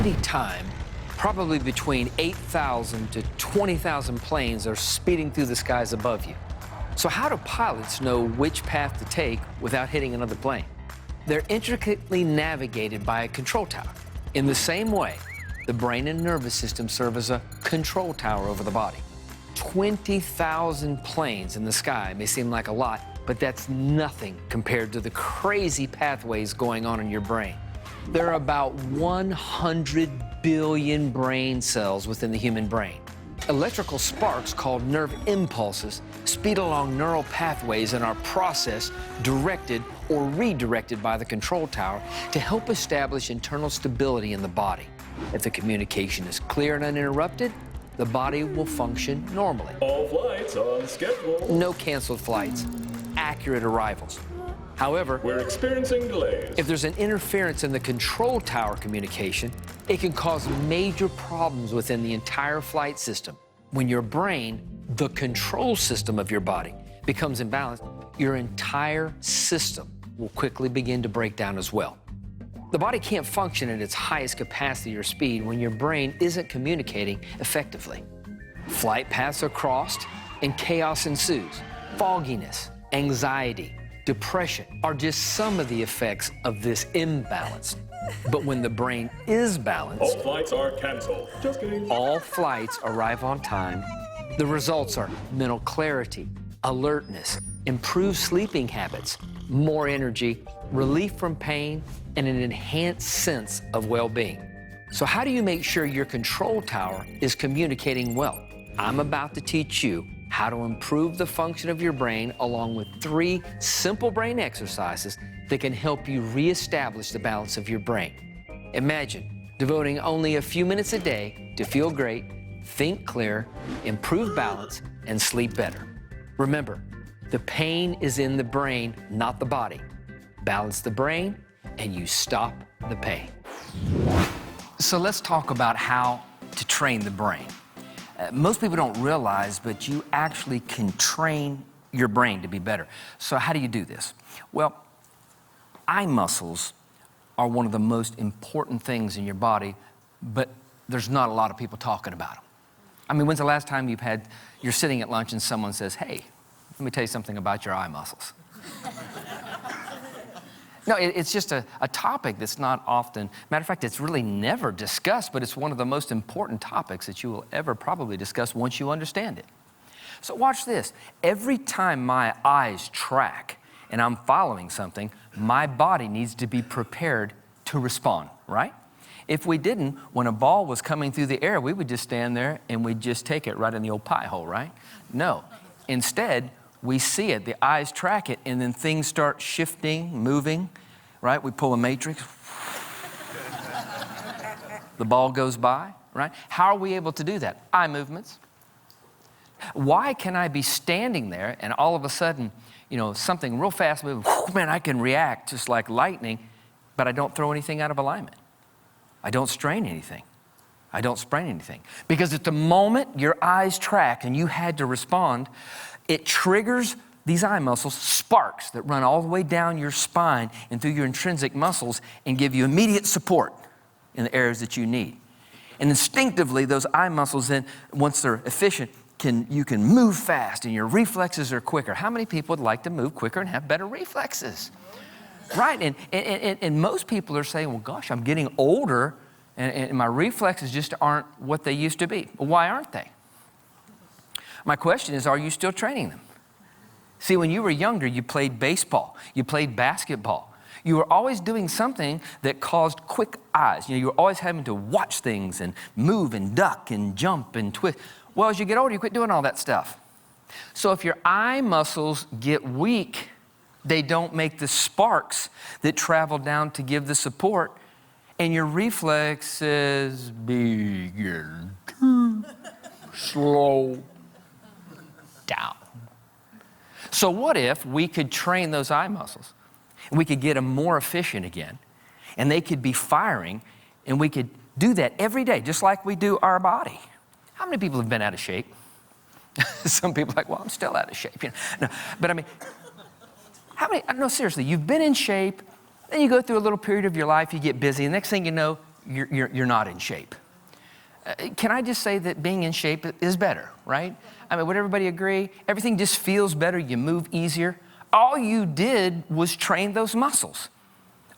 any time, probably between 8,000 to 20,000 planes are speeding through the skies above you. So how do pilots know which path to take without hitting another plane? They're intricately navigated by a control tower. In the same way, the brain and nervous system serve as a control tower over the body. 20,000 planes in the sky may seem like a lot, but that's nothing compared to the crazy pathways going on in your brain. There are about 100 billion brain cells within the human brain. Electrical sparks called nerve impulses speed along neural pathways and are processed, directed, or redirected by the control tower to help establish internal stability in the body. If the communication is clear and uninterrupted, the body will function normally. All flights on schedule. No canceled flights, accurate arrivals. However, We're experiencing delays. if there's an interference in the control tower communication, it can cause major problems within the entire flight system. When your brain, the control system of your body, becomes imbalanced, your entire system will quickly begin to break down as well. The body can't function at its highest capacity or speed when your brain isn't communicating effectively. Flight paths are crossed and chaos ensues. Fogginess, anxiety, depression are just some of the effects of this imbalance. But when the brain is balanced, All flights are canceled. Just kidding. all flights arrive on time. The results are mental clarity, alertness, improved sleeping habits, more energy, relief from pain, and an enhanced sense of well-being. So how do you make sure your control tower is communicating well? I'm about to teach you how to improve the function of your brain along with 3 simple brain exercises that can help you reestablish the balance of your brain. Imagine devoting only a few minutes a day to feel great, think clear, improve balance, and sleep better. Remember, the pain is in the brain, not the body. Balance the brain, and you stop the pain. So let's talk about how to train the brain. Most people don't realize, but you actually can train your brain to be better. So how do you do this? Well, eye muscles are one of the most important things in your body, but there's not a lot of people talking about them. I mean, when's the last time you're sitting at lunch and someone says, hey, let me tell you something about your eye muscles? No, it's just a topic that's not often, matter of fact, it's really never discussed, but it's one of the most important topics that you will ever probably discuss once you understand it. So watch this. Every time my eyes track and I'm following something, my body needs to be prepared to respond, right? If we didn't, when a ball was coming through the air, we would just stand there and we'd just take it right in the old pie hole, right? No. Instead, we see it, the eyes track it, and then things start shifting, moving, right? We pull a matrix. The ball goes by, right? How are we able to do that? Eye movements. Why can I be standing there and all of a sudden, something real fast moving, man, I can react just like lightning, but I don't throw anything out of alignment. I don't strain anything. I don't sprain anything. Because at the moment your eyes track and you had to respond, it triggers these eye muscles, sparks that run all the way down your spine and through your intrinsic muscles and give you immediate support in the areas that you need. And instinctively, those eye muscles then, once they're efficient, you can move fast and your reflexes are quicker. How many people would like to move quicker and have better reflexes? Right, and most people are saying, well, gosh, I'm getting older and my reflexes just aren't what they used to be. Well, why aren't they? My question is, are you still training them? See, when you were younger, you played baseball, you played basketball. You were always doing something that caused quick eyes. You were always having to watch things and move and duck and jump and twist. Well, as you get older, you quit doing all that stuff. So if your eye muscles get weak, they don't make the sparks that travel down to give the support, and your reflexes begin to slow down. So what if we could train those eye muscles and we could get them more efficient again and they could be firing and we could do that every day just like we do our body? How many people have been out of shape? Some people are like, well, I'm still out of shape. No, but I mean, how many, no, seriously, you've been in shape, then you go through a little period of your life, you get busy, and next thing you know, you're not in shape. Can I just say that being in shape is better, right? I mean, would everybody agree? Everything just feels better. You move easier. All you did was train those muscles.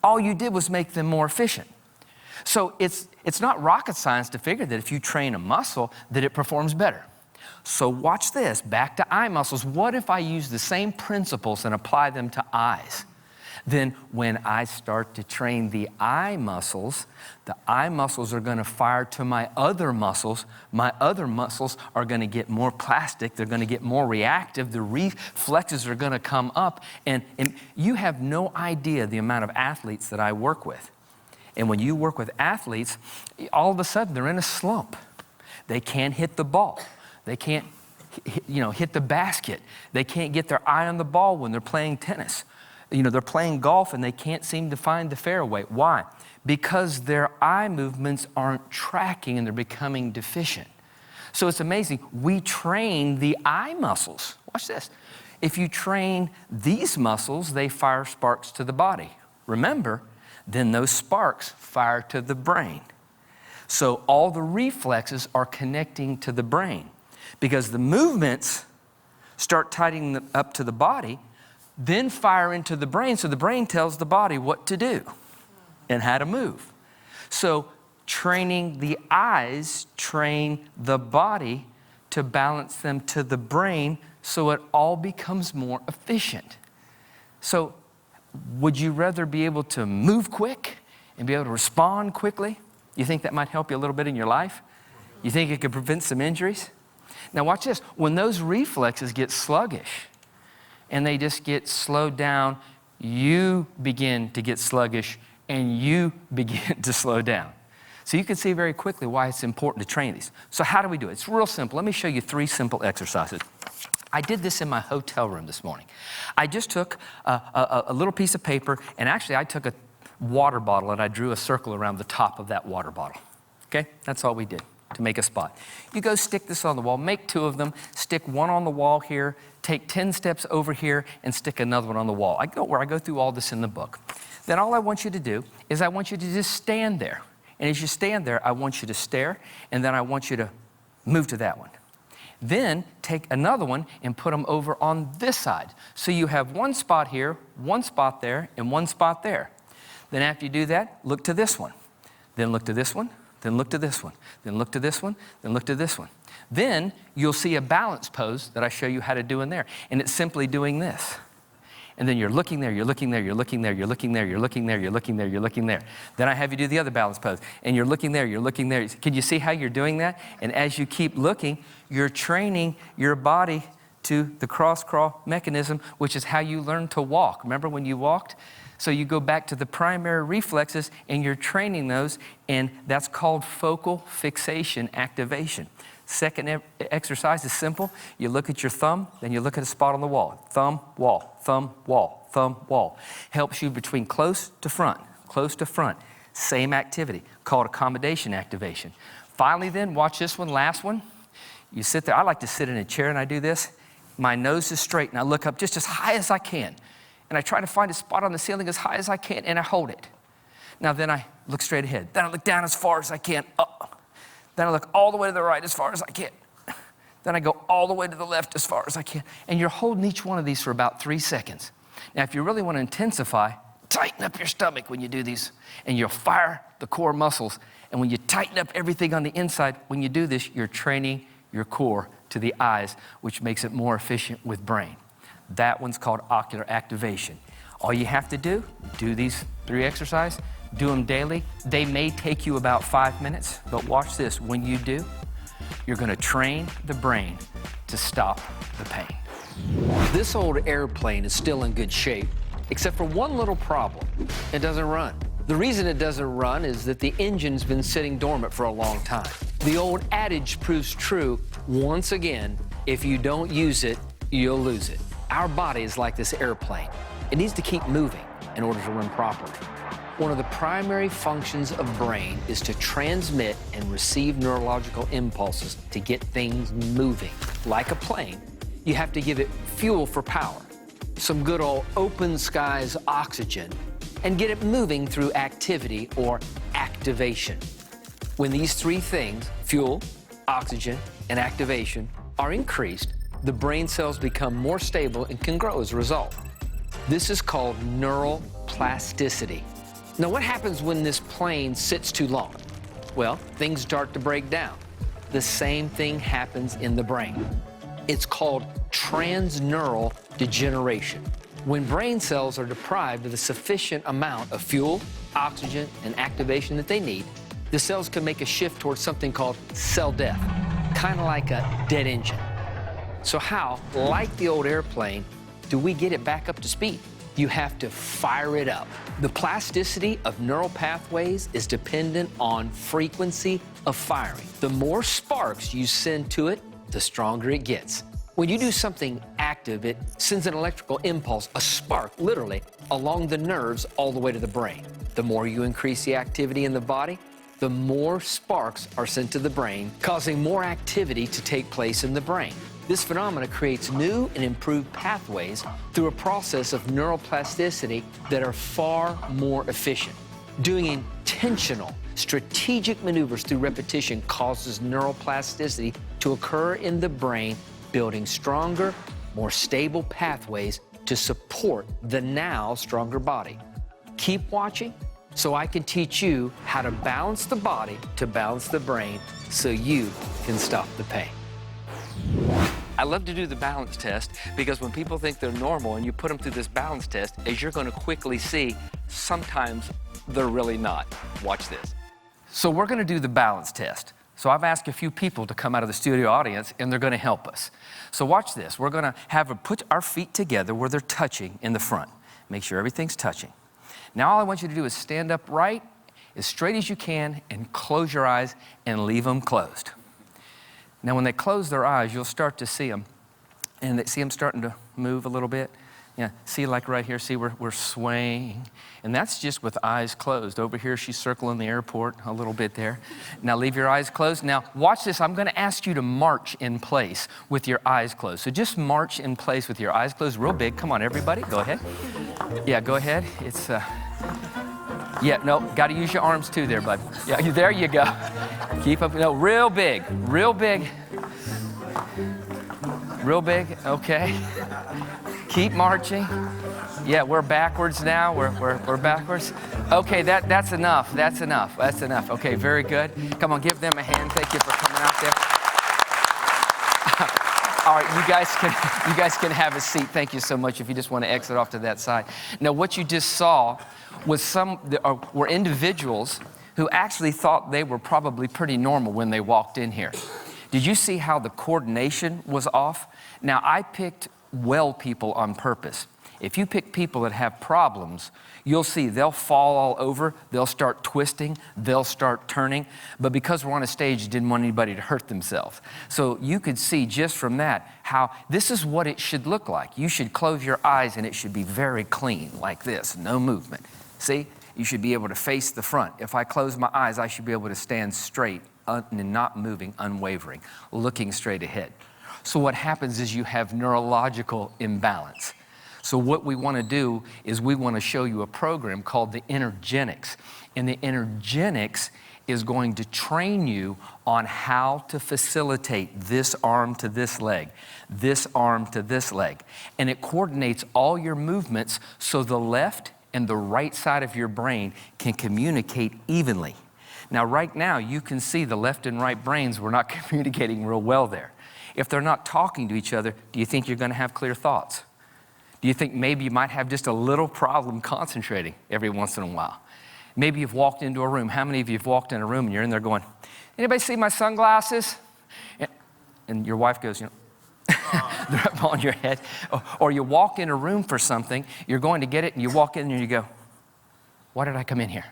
All you did was make them more efficient. So it's not rocket science to figure that if you train a muscle, that it performs better. So watch this, back to eye muscles. What if I use the same principles and apply them to eyes? Then when I start to train the eye muscles are gonna fire to my other muscles. My other muscles are gonna get more plastic. They're gonna get more reactive. The reflexes are gonna come up. And you have no idea the amount of athletes that I work with. And when you work with athletes, all of a sudden they're in a slump. They can't hit the ball. They can't hit the basket. They can't get their eye on the ball when they're playing tennis. They're playing golf and they can't seem to find the fairway. Why? Because their eye movements aren't tracking and they're becoming deficient. So it's amazing. We train the eye muscles. Watch this. If you train these muscles, they fire sparks to the body. Remember, then those sparks fire to the brain. So all the reflexes are connecting to the brain because the movements start tightening up to the body, then fire into the brain, so the brain tells the body what to do and how to move. So training the eyes train the body to balance them to the brain so it all becomes more efficient. So would you rather be able to move quick and be able to respond quickly? You think that might help you a little bit in your life? You think it could prevent some injuries? Now watch this. When those reflexes get sluggish and they just get slowed down, you begin to get sluggish and you begin to slow down. So you can see very quickly why it's important to train these. So how do we do it? It's real simple. Let me show you 3 simple exercises. I did this in my hotel room this morning. I just took a little piece of paper, and actually I took a water bottle and I drew a circle around the top of that water bottle. Okay, that's all we did to make a spot. You go stick this on the wall, make 2 of them, stick one on the wall here, take 10 steps over here and stick another one on the wall. I go through all this in the book. Then all I want you to do is I want you to just stand there. And as you stand there, I want you to stare, and then I want you to move to that one. Then take another one and put them over on this side. So you have one spot here, one spot there, and one spot there. Then after you do that, look to this one. Then look to this one, then look to this one, then look to this one, then look to this one. Then you'll see a balance pose that I show you how to do in there. And it's simply doing this. And then you're looking there, you're looking there, you're looking there, you're looking there, you're looking there, you're looking there, you're looking there. Then I have you do the other balance pose. And you're looking there, you're looking there. Can you see how you're doing that? And as you keep looking, you're training your body to the cross-crawl mechanism, which is how you learn to walk. Remember when you walked? So you go back to the primary reflexes and you're training those, and that's called focal fixation activation. Second exercise is simple. You look at your thumb, then you look at a spot on the wall. Thumb, wall, thumb, wall, thumb, wall. Helps you between close to front, close to front. Same activity, called accommodation activation. Finally then, watch this one, last one. You sit there. I like to sit in a chair and I do this. My nose is straight and I look up just as high as I can. And I try to find a spot on the ceiling as high as I can and I hold it. Now then I look straight ahead. Then I look down as far as I can. Then I look all the way to the right as far as I can. Then I go all the way to the left as far as I can. And you're holding each one of these for about 3 seconds. Now, if you really want to intensify, tighten up your stomach when you do these, and you'll fire the core muscles. And when you tighten up everything on the inside, when you do this, you're training your core to the eyes, which makes it more efficient with brain. That one's called ocular activation. All you have to do these 3 exercises, do them daily. They may take you about 5 minutes, but watch this. When you do, you're gonna train the brain to stop the pain. This old airplane is still in good shape, except for one little problem. It doesn't run. The reason it doesn't run is that the engine's been sitting dormant for a long time. The old adage proves true once again: if you don't use it, you'll lose it. Our body is like this airplane. It needs to keep moving in order to run properly. One of the primary functions of brain is to transmit and receive neurological impulses to get things moving. Like a plane, you have to give it fuel for power. Some good old open skies oxygen and get it moving through activity or activation. When these three things, fuel, oxygen, and activation, are increased, the brain cells become more stable and can grow as a result. This is called neural plasticity. Now, what happens when this plane sits too long? Well, things start to break down. The same thing happens in the brain. It's called transneural degeneration. When brain cells are deprived of the sufficient amount of fuel, oxygen, and activation that they need, the cells can make a shift towards something called cell death, kind of like a dead engine. So how, like the old airplane, do we get it back up to speed? You have to fire it up. The plasticity of neural pathways is dependent on frequency of firing. The more sparks you send to it, the stronger it gets. When you do something active, it sends an electrical impulse, a spark, literally, along the nerves all the way to the brain. The more you increase the activity in the body, the more sparks are sent to the brain, causing more activity to take place in the brain. This phenomena creates new and improved pathways through a process of neuroplasticity that are far more efficient. Doing intentional, strategic maneuvers through repetition causes neuroplasticity to occur in the brain, building stronger, more stable pathways to support the now stronger body. Keep watching so I can teach you how to balance the body to balance the brain so you can stop the pain. I love to do the balance test because when people think they're normal and you put them through this balance test, as you're going to quickly see, sometimes they're really not. Watch this. So we're going to do the balance test. So I've asked a few people to come out of the studio audience, and they're going to help us. So watch this. We're going to put our feet together where they're touching in the front. Make sure everything's touching. Now all I want you to do is stand up right, as straight as you can, and close your eyes and leave them closed. Now when they close their eyes, you'll start to see them. And see them starting to move a little bit? Yeah, see like right here, see we're swaying. And that's just with eyes closed. Over here, she's circling the airport a little bit there. Now leave your eyes closed. Now watch this, I'm gonna ask you to march in place with your eyes closed. So just march in place with your eyes closed real big. Come on, everybody, go ahead. Yeah, go ahead. It's, yeah, no, gotta use your arms too there, bud. Yeah, there you go. Keep up, no, real big, real big. Real big, okay. Keep marching. Yeah, we're backwards now. We're backwards. Okay, that's enough. That's enough. That's enough. Okay, very good. Come on, give them a hand. Thank you for coming out there. All right, you guys can have a seat. Thank you so much. If you just want to exit off to that side. Now, what you just saw was were individuals who actually thought they were probably pretty normal when they walked in here. Did you see how the coordination was off? Now, I picked well people on purpose. If you pick people that have problems, you'll see they'll fall all over, they'll start twisting, they'll start turning, but because we're on a stage, didn't want anybody to hurt themselves. So you could see just from that how this is what it should look like. You should close your eyes and it should be very clean, like this, no movement. See, you should be able to face the front. If I close my eyes, I should be able to stand straight and not moving, unwavering, looking straight ahead. So what happens is you have neurological imbalance. So what we want to do is we want to show you a program called the Energenics. And the Energenics is going to train you on how to facilitate this arm to this leg, this arm to this leg. And it coordinates all your movements so the left and the right side of your brain can communicate evenly. Now, right now, you can see the left and right brains were not communicating real well there. If they're not talking to each other, do you think you're going to have clear thoughts? Do you think maybe you might have just a little problem concentrating every once in a while? Maybe you've walked into a room. How many of you have walked in a room and you're in there going, anybody see my sunglasses? And your wife goes, you know, they're up on your head. Or you walk in a room for something, you're going to get it, and you walk in and you go, why did I come in here,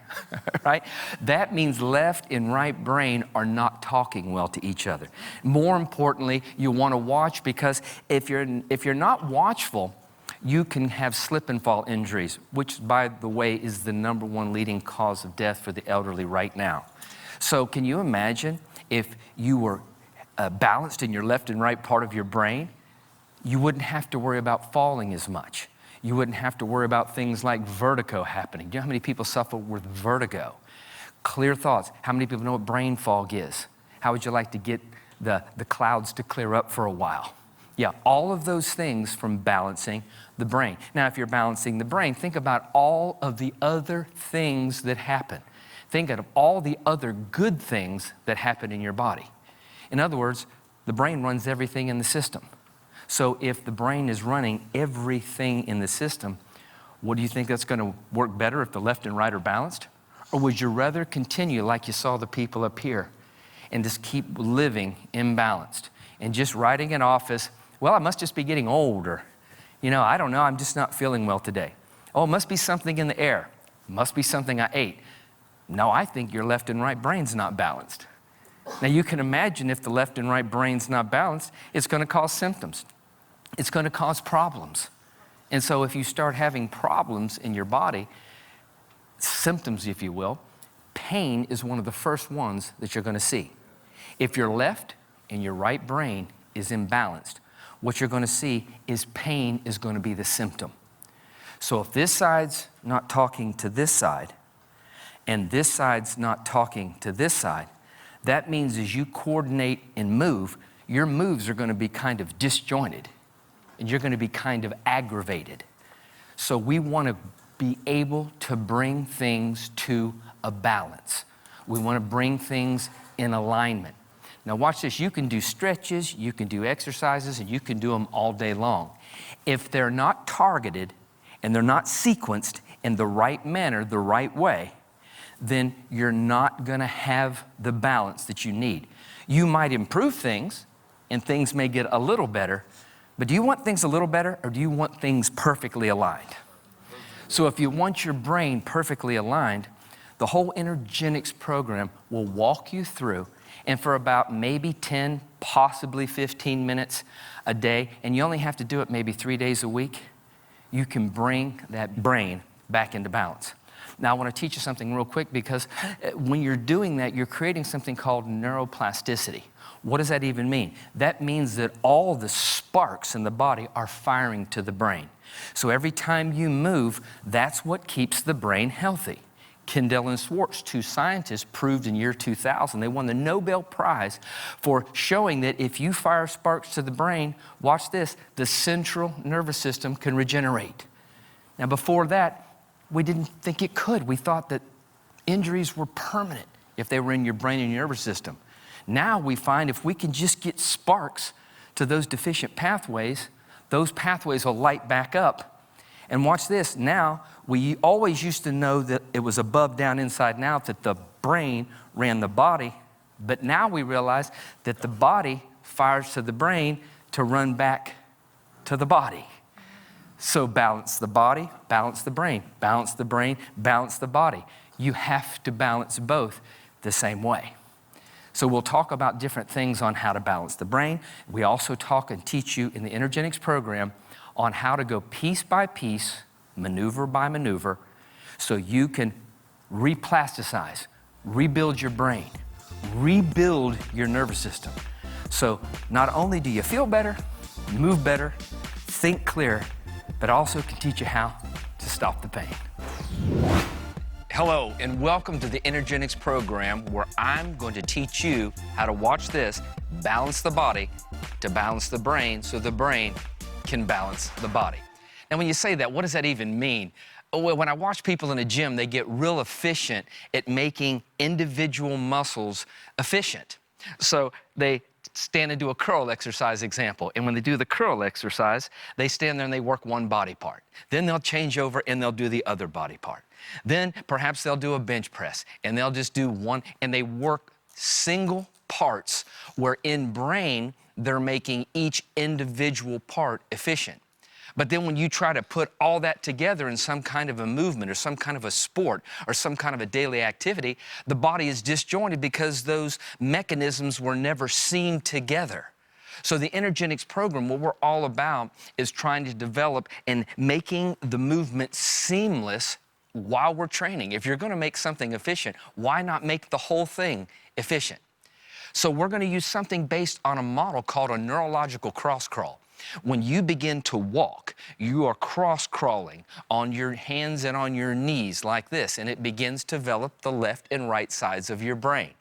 right? That means left and right brain are not talking well to each other. More importantly, you want to watch because if you're not watchful, you can have slip and fall injuries, which, by the way, is the #1 leading cause of death for the elderly right now. So can you imagine if you were balanced in your left and right part of your brain, you wouldn't have to worry about falling as much. You wouldn't have to worry about things like vertigo happening. Do you know how many people suffer with vertigo? Clear thoughts. How many people know what brain fog is? How would you like to get the clouds to clear up for a while? Yeah, all of those things from balancing the brain. Now, if you're balancing the brain, think about all of the other things that happen. Think of all the other good things that happen in your body. In other words, the brain runs everything in the system. So if the brain is running everything in the system, what do you think that's going to work better if the left and right are balanced? Or would you rather continue like you saw the people up here and just keep living imbalanced and just writing in office, well, I must just be getting older. You know, I don't know, I'm just not feeling well today. Oh, it must be something in the air. It must be something I ate. No, I think your left and right brain's not balanced. Now you can imagine if the left and right brain's not balanced, it's going to cause symptoms. It's going to cause problems. And so if you start having problems in your body, symptoms if you will, pain is one of the first ones that you're going to see. If your left and your right brain is imbalanced, what you're going to see is pain is going to be the symptom. So if this side's not talking to this side, and this side's not talking to this side, that means as you coordinate and move, your moves are going to be kind of disjointed, and you're going to be kind of aggravated. So we want to be able to bring things to a balance. We want to bring things in alignment. Now watch this, you can do stretches, you can do exercises, and you can do them all day long. If they're not targeted and they're not sequenced in the right manner, the right way, then you're not gonna have the balance that you need. You might improve things and things may get a little better, but do you want things a little better or do you want things perfectly aligned? So if you want your brain perfectly aligned, the whole Energenics program will walk you through, and for about maybe 10, possibly 15 minutes a day, and you only have to do it maybe 3 days a week, you can bring that brain back into balance. Now I want to teach you something real quick, because when you're doing that, you're creating something called neuroplasticity. What does that even mean? That means that all the sparks in the body are firing to the brain. So every time you move, that's what keeps the brain healthy. Kendall and Schwartz, two scientists, proved in year 2000, they won the Nobel Prize for showing that if you fire sparks to the brain, watch this, the central nervous system can regenerate. Now before that, we didn't think it could. We thought that injuries were permanent if they were in your brain and your nervous system. Now we find if we can just get sparks to those deficient pathways, those pathways will light back up. And watch this, now we always used to know that it was above, down, inside, and out, that the brain ran the body, but now we realize that the body fires to the brain to run back to the body. So balance the body, balance the brain, balance the brain, balance the body. You have to balance both the same way. So we'll talk about different things on how to balance the brain. We also talk and teach you in the Energenics program on how to go piece by piece, maneuver by maneuver, so you can replasticize, rebuild your brain, rebuild your nervous system. So not only do you feel better, move better, think clear, but also can teach you how to stop the pain. Hello, and welcome to the Energenics program, where I'm going to teach you how to watch this, balance the body to balance the brain so the brain can balance the body. Now, when you say that, what does that even mean? Well, when I watch people in a gym, they get real efficient at making individual muscles efficient. So they stand and do a curl exercise example. And when they do the curl exercise, they stand there and they work one body part. Then they'll change over and they'll do the other body part. Then perhaps they'll do a bench press and they'll just do one, and they work single parts, where in brain, they're making each individual part efficient. But then when you try to put all that together in some kind of a movement or some kind of a sport or some kind of a daily activity, the body is disjointed because those mechanisms were never seen together. So the Energenics program, what we're all about is trying to develop and making the movement seamless while we're training. If you're going to make something efficient, why not make the whole thing efficient? So we're going to use something based on a model called a neurological cross crawl. When you begin to walk, you are cross-crawling on your hands and on your knees like this, and it begins to develop the left and right sides of your brain.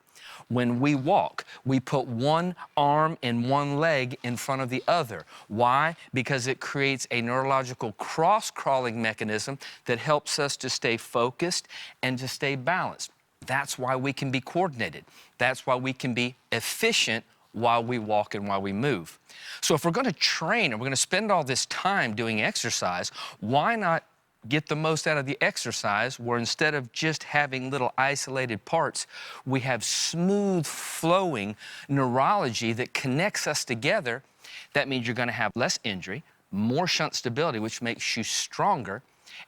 When we walk, we put one arm and one leg in front of the other. Why? Because it creates a neurological cross-crawling mechanism that helps us to stay focused and to stay balanced. That's why we can be coordinated. That's why we can be efficient while we walk and while we move. So if we're going to train and we're going to spend all this time doing exercise, why not get the most out of the exercise where instead of just having little isolated parts, we have smooth flowing neurology that connects us together. That means you're going to have less injury, more shunt stability, which makes you stronger,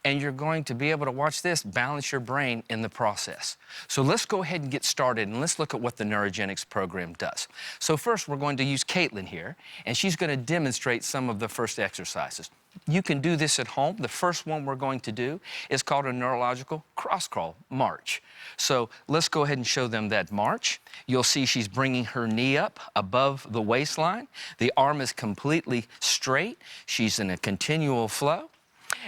and you're going to be able to, watch this, balance your brain in the process. So let's go ahead and get started, and let's look at what the Neurogenics program does. So first, we're going to use Caitlin here, and she's going to demonstrate some of the first exercises. You can do this at home. The first one we're going to do is called a neurological cross-crawl march. So let's go ahead and show them that march. You'll see she's bringing her knee up above the waistline. The arm is completely straight. She's in a continual flow.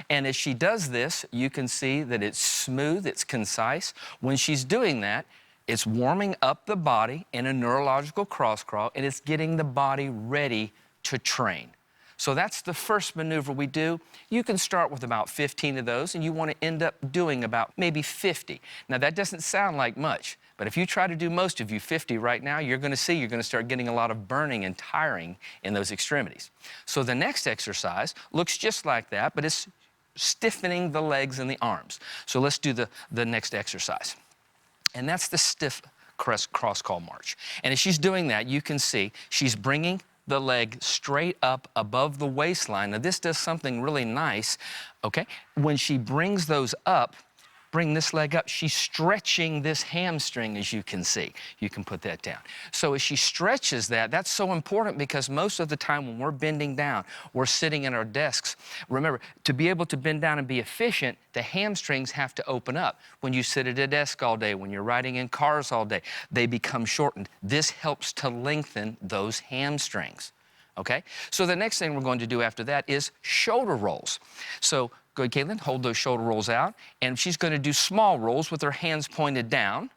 And as she does this, you can see that it's smooth, it's concise. When she's doing that, it's warming up the body in a neurological cross-crawl, and it's getting the body ready to train. So that's the first maneuver we do. You can start with about 15 of those, and you want to end up doing about maybe 50. Now, that doesn't sound like much, but if you try to do most of you 50 right now, you're going to see you're going to start getting a lot of burning and tiring in those extremities. So the next exercise looks just like that, but it's stiffening the legs and the arms. So let's do the next exercise. And that's the stiff cross-crawl march. And as she's doing that, you can see she's bringing the leg straight up above the waistline. Now, this does something really nice, okay? When she brings those up, bring this leg up, she's stretching this hamstring, as you can see. You can put that down. So as she stretches that, that's so important because most of the time when we're bending down, we're sitting at our desks. Remember, to be able to bend down and be efficient, the hamstrings have to open up. When you sit at a desk all day, when you're riding in cars all day, they become shortened. This helps to lengthen those hamstrings, okay? So the next thing we're going to do after that is shoulder rolls. So go ahead, Caitlin, hold those shoulder rolls out, and she's going to do small rolls with her hands pointed down,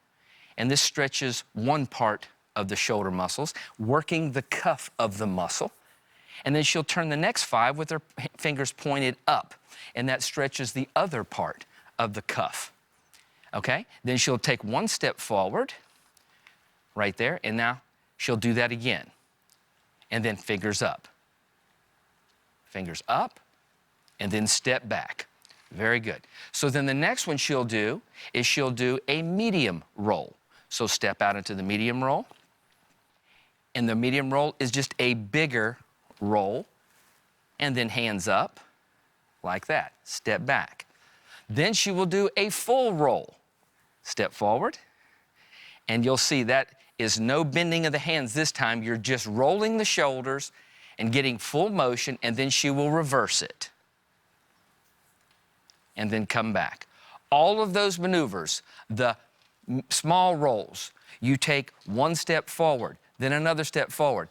and this stretches one part of the shoulder muscles, working the cuff of the muscle, and then she'll turn the next 5 with her fingers pointed up, and that stretches the other part of the cuff, okay? Then she'll take one step forward, right there, and now she'll do that again, and then fingers up, and then step back. Very good. So then the next one she'll do is she'll do a medium roll. So step out into the medium roll. And the medium roll is just a bigger roll. And then hands up like that. Step back. Then she will do a full roll. Step forward. And you'll see that is no bending of the hands this time. You're just rolling the shoulders and getting full motion, and then she will reverse it. And then come back. All of those maneuvers, the small rolls, you take one step forward, then another step forward,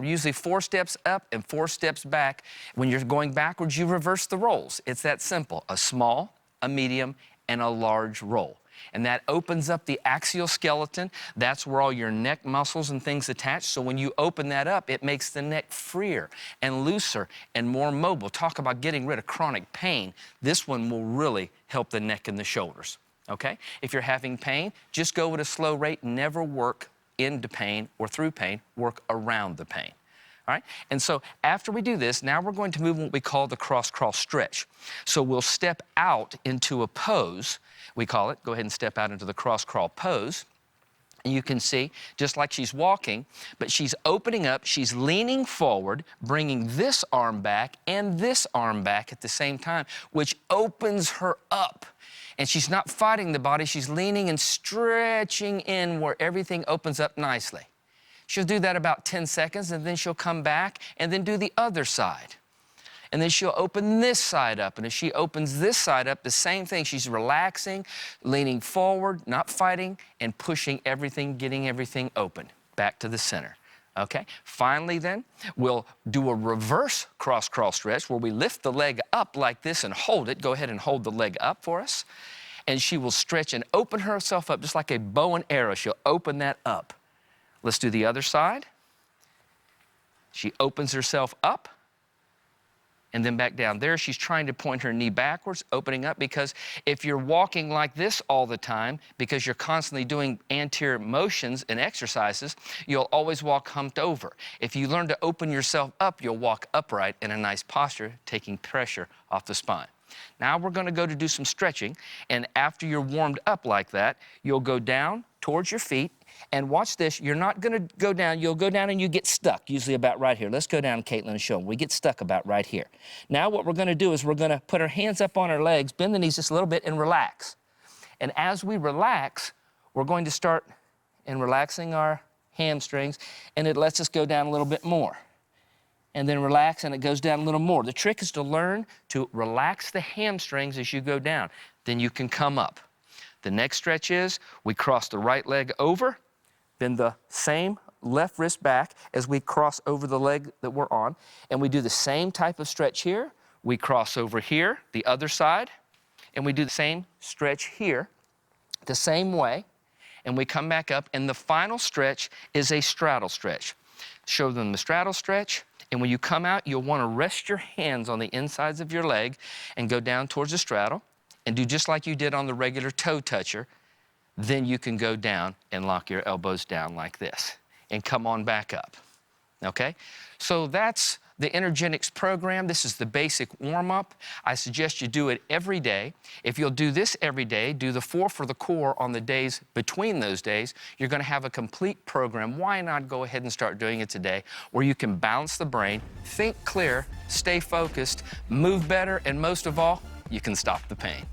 usually 4 steps up and 4 steps back. When you're going backwards, you reverse the rolls. It's that simple, a small, a medium, and a large roll. And that opens up the axial skeleton. That's where all your neck muscles and things attach. So when you open that up, it makes the neck freer and looser and more mobile. Talk about getting rid of chronic pain. This one will really help the neck and the shoulders, okay? If you're having pain, just go at a slow rate. Never work into pain or through pain. Work around the pain. All right? And so after we do this, now we're going to move what we call the cross-crawl stretch. So we'll step out into a pose, we call it. Go ahead and step out into the cross-crawl pose. And you can see, just like she's walking, but she's opening up, she's leaning forward, bringing this arm back and this arm back at the same time, which opens her up. And she's not fighting the body, she's leaning and stretching in where everything opens up nicely. She'll do that about 10 seconds, and then she'll come back and then do the other side. And then she'll open this side up. And as she opens this side up, the same thing. She's relaxing, leaning forward, not fighting, and pushing everything, getting everything open. Back to the center. Okay, finally then, we'll do a reverse cross-crawl stretch where we lift the leg up like this and hold it. Go ahead and hold the leg up for us. And she will stretch and open herself up just like a bow and arrow. She'll open that up. Let's do the other side. She opens herself up and then back down. There she's trying to point her knee backwards, opening up, because if you're walking like this all the time, because you're constantly doing anterior motions and exercises, you'll always walk humped over. If you learn to open yourself up, you'll walk upright in a nice posture, taking pressure off the spine. Now we're going to go to do some stretching, and after you're warmed up like that, you'll go down towards your feet, and watch this. You're not going to go down. You'll go down and you get stuck, usually about right here. Let's go down, Caitlin, and show them. We get stuck about right here. Now what we're going to do is we're going to put our hands up on our legs, bend the knees just a little bit, and relax. And as we relax, we're going to start relaxing our hamstrings, and it lets us go down a little bit more. And then relax, and it goes down a little more. The trick is to learn to relax the hamstrings as you go down. Then you can come up. The next stretch is we cross the right leg over, bend the same left wrist back as we cross over the leg that we're on, and we do the same type of stretch here. We cross over here, the other side, and we do the same stretch here, the same way, and we come back up, and the final stretch is a straddle stretch. Show them the straddle stretch. And when you come out, you'll want to rest your hands on the insides of your leg and go down towards the straddle and do just like you did on the regular toe toucher. Then you can go down and lock your elbows down like this and come on back up, okay? So that's the Energetics program. This is the basic warm-up. I suggest you do it every day. If you'll do this every day, do the 4 for the core on the days between those days, you're going to have a complete program. Why not go ahead and start doing it today, where you can balance the brain, think clear, stay focused, move better, and most of all, you can stop the pain.